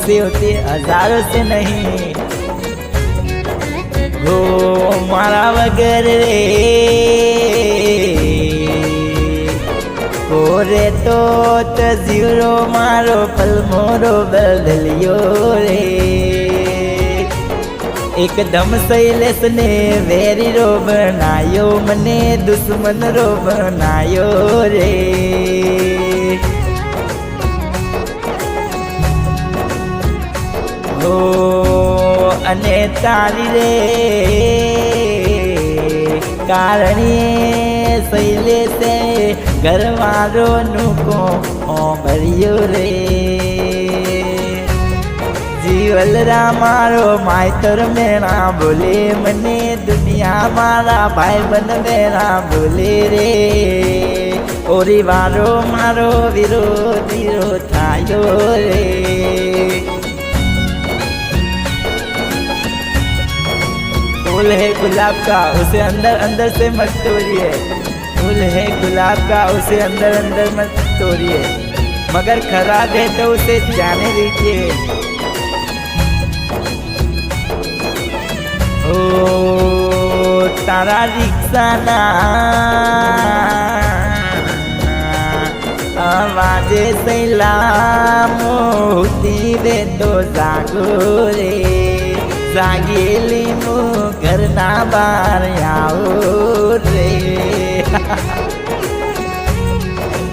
से होती है, हजारों से नहीं। हो मारा वगर रे कोरे तो जीरो मारो पल मोरो बदलियो रे। एकदम शैलेश ने वेरी रो बनायो, मने दुश्मन रो बनायो रे। हो अने तारी रे कारणे शैलेश घरवारो नुको भरियो रे। जीवलरा मारो मायतर मेरा बोले, मने दुनिया मारा भाई बन मेरा बोले रे। ओरी वारो मारो विरोधी रो थायो रे। फूल है गुलाब का उसे अंदर अंदर से मत तोड़िए, फूल है गुलाब का उसे अंदर अंदर मत तोड़िए, मगर खराब है तो उसे जाने दीजिए। ओ तारा रिक्शा ना आवाजे सैलाम होती वे तो जागो रे। जागेली मु घर ना बार आओ रे।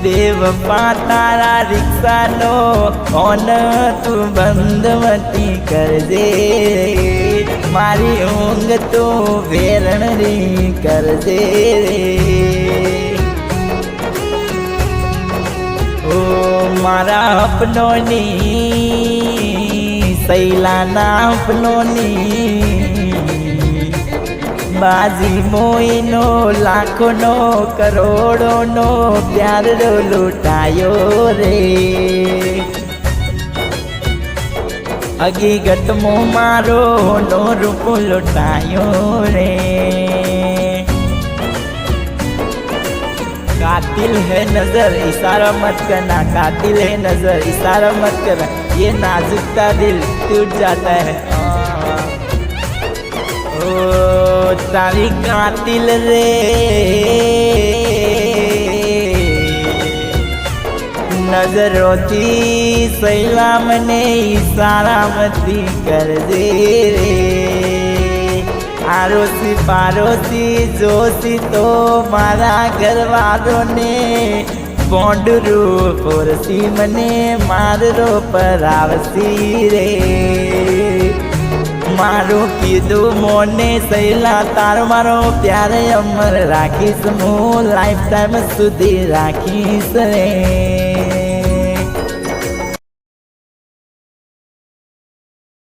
देव तारा रिक्शा नो ऑन तू बंद मती कर दे, मारी ऊँग तो वेरण री कर दे रे। ओ मारा अपनों नी सैलाना अपनों नी बाजी मोइनो लाखों नो करोड़ों नो प्यार रो लुटायो रे। हकीकत मो मारो नो रूप लुटायो रे। कातिल है नजर इशारा मत करना, कातिल है नजर इशारा मत करना, ये नाजुकता दिल टूट जाता है। ओ तारी कातिल रे नजरोती सैलाम ने इशारा मती कर दे रे। आरोसी पारोसी जोशी तो मारा घर वालों ने बोंडरू फोरसी मने मार रो परावसी रे। मारो कीधु मोने सैला तार मारो प्यारे अमर राखीश मु लाइफ टाइम सुधी राखीश रे।